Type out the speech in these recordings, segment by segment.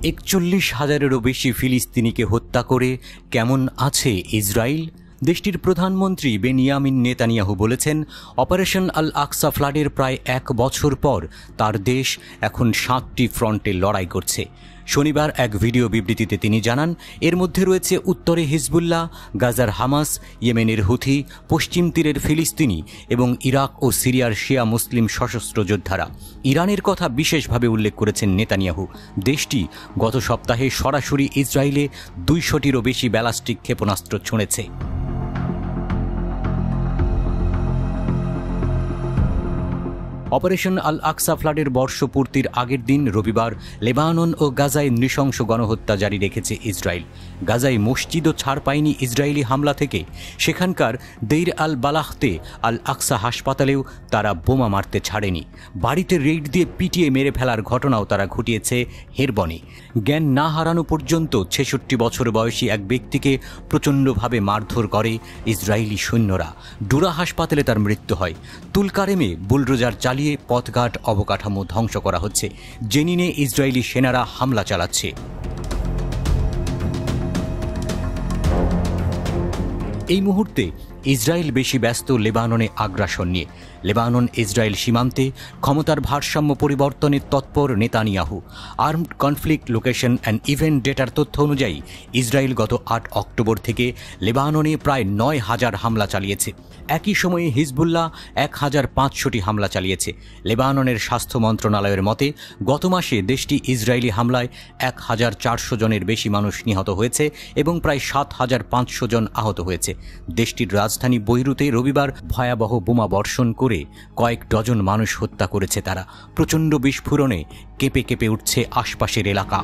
41,000-এরও বেশি ফিলিস্তিনিকে হত্যা করে কেমন আছে ইসরায়েল? দেশটির প্রধানমন্ত্রী বেনিয়ামিন নেতানিয়াহু বলেছেন, অপারেশন আল আকসা ফ্লাডের প্রায় 1 বছর পর তার দেশ এখন 7টি ফ্রন্টে লড়াই করছে। শনিবার এক ভিডিও বিবৃতিতে তিনি জানান, এর মধ্যে রয়েছে উত্তরে হিজবুল্লাহ, গাজার হামাস, ইয়েমেনের হুথি, পশ্চিম তীরের ফিলিস্তিনি এবং ইরাক ও সিরিয়ার শিয়া মুসলিম সশস্ত্র যোদ্ধারা। ইরানের কথা বিশেষভাবে উল্লেখ করেছেন নেতানিয়াহু। দেশটি গত সপ্তাহে সরাসরি ইসরায়েলে 200টিরও বেশি ব্যালিস্টিক ক্ষেপণাস্ত্র ছুঁড়েছে। অপারেশন আল আকসা ফ্লাডের বর্ষপূর্তির আগের দিন রবিবার লেবানন ও গাজায় নৃশংস গণহত্যা জারি রেখেছে ইসরায়েল। গাজায় মসজিদও ছাড় পায়নি ইসরায়েলি হামলা থেকে। সেখানকার দেইর আল বালাহতে আল আকসা হাসপাতালেও তারা বোমা মারতে ছাড়েনি। বাড়িতে রেইড দিয়ে পিটিয়ে মেরে ফেলার ঘটনাও তারা ঘটিয়েছে হেরবনে। জ্ঞান না হারানো পর্যন্ত 66 বছর বয়সী এক ব্যক্তিকে প্রচণ্ডভাবে মারধর করে ইসরায়েলি সৈন্যরা। ডুরা হাসপাতালে তার মৃত্যু হয়। তুলকারেমে বুলডোজার চালিয়ে পথঘাট অবকাঠামো ধ্বংস করা হচ্ছে। জেনিনে ইসরায়েলি সেনারা হামলা চালাচ্ছে। এই মুহূর্তে ইসরায়েল বেশি ব্যস্ত লেবাননে আগ্রাসন নিয়ে। লেবানন ইসরায়েল সীমান্তে ক্ষমতার ভারসাম্য পরিবর্তনের তৎপর Netanyahu. Armed conflict location and event ডেটার তথ্য অনুযায়ী ইসরায়েল গত 8 অক্টোবর থেকে লেবাননে প্রায় 9,000 হামলা চালিয়েছে। একই সময়ে হিজবুল্লাহ 1,500টি হামলা চালিয়েছে। লেবাননের স্বাস্থ্য মন্ত্রণালয়ের মতে গত মাসে দেশটি ইসরায়েলি হামলায় 1,400 জনের বেশি মানুষ নিহত হয়েছে এবং প্রায় 7,500 জন আহত হয়েছে। দেশটির রাজধানী বৈরুতে রবিবার ভয়াবহ বোমা বর্ষণ করে কয়েক ডজন মানুষ হত্যা করেছে তারা। প্রচণ্ড বিস্ফোরণে কেঁপে কেঁপে উঠছে আশপাশের এলাকা।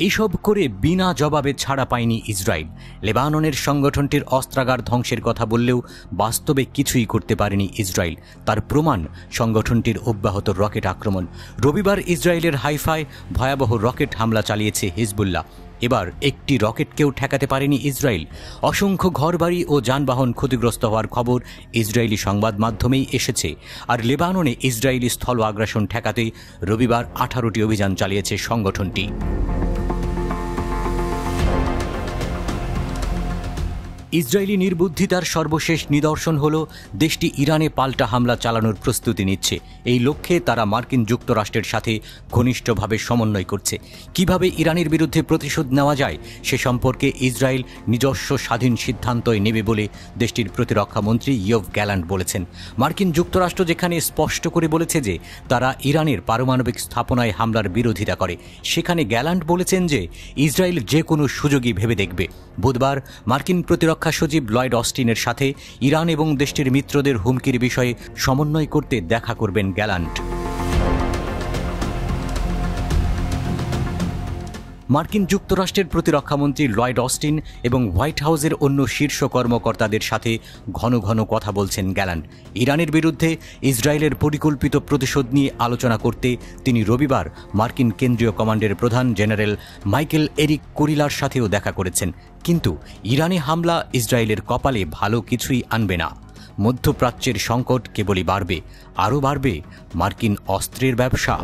এসব করে বিনা জবাবে ছাড়া পায়নি ইসরায়েল। লেবাননের সংগঠনটির অস্ত্রাগার ধ্বংসের কথা বললেও বাস্তবে কিছুই করতে পারেনি ইসরায়েল। তার প্রমাণ সংগঠনটির অব্যাহত রকেট আক্রমণ। রবিবার ইসরায়েলের হাইফায় ভয়াবহ রকেট হামলা চালিয়েছে হিজবুল্লাহ। এবার একটি রকেটকেও ঠেকাতে পারেনি ইসরায়েল। অসংখ্য ঘরবাড়ি ও যানবাহন ক্ষতিগ্রস্ত হওয়ার খবর ইসরায়েলি সংবাদ মাধ্যমেই এসেছে। আর লেবাননে ইসরায়েলি স্থল আগ্রাসন ঠেকাতে রবিবার 18টি অভিযান চালিয়েছে সংগঠনটি। ইসরায়েলি নির্বুদ্ধিতার সর্বশেষ নিদর্শন হল দেশটি ইরানে পাল্টা হামলা চালানোর প্রস্তুতি নিচ্ছে। এই লক্ষ্যে তারা মার্কিন যুক্তরাষ্ট্রের সাথে ঘনিষ্ঠভাবে সমন্বয় করছে। কিভাবে ইরানের বিরুদ্ধে প্রতিশোধ নেওয়া যায় সে সম্পর্কে ইসরায়েল নিজস্ব স্বাধীন সিদ্ধান্তই নেবে বলে দেশটির প্রতিরক্ষামন্ত্রী ইয়োভ গ্যালান্ট বলেছেন। মার্কিন যুক্তরাষ্ট্র যেখানে স্পষ্ট করে বলেছে যে তারা ইরানের পারমাণবিক স্থাপনায় হামলার বিরোধিতা করে, সেখানে গ্যালান্ট বলেছেন যে ইসরায়েল যে কোনো সুযোগই ভেবে দেখবে। বুধবার মার্কিন প্রতিরক্ষা সচিব লয়েড অস্টিনের সাথে ইরান এবং দেশটির মিত্রদের হুমকির বিষয়ে সমন্বয় করতে দেখা করবেন গ্যালান্ট। মার্কিন যুক্তরাষ্ট্রের প্রতিরক্ষামন্ত্রী লয়েড অস্টিন এবং হোয়াইট হাউসের অন্য শীর্ষ কর্মকর্তাদের সাথে ঘন ঘন কথা বলছেন গ্যালান্ট। ইরানের বিরুদ্ধে ইসরায়েলের পরিকল্পিত প্রতিশোধ নিয়ে আলোচনা করতে তিনি রবিবার মার্কিন কেন্দ্রীয় কমান্ডের প্রধান জেনারেল মাইকেল এরিক কুরিলার সাথেও দেখা করেছেন। কিন্তু ইরানে হামলা ইসরায়েলের কপালে ভালো কিছুই আনবে না। মধ্যপ্রাচ্যের সংকট কেবলই বাড়বে, আরও বাড়বে মার্কিন অস্ত্রের ব্যবসা।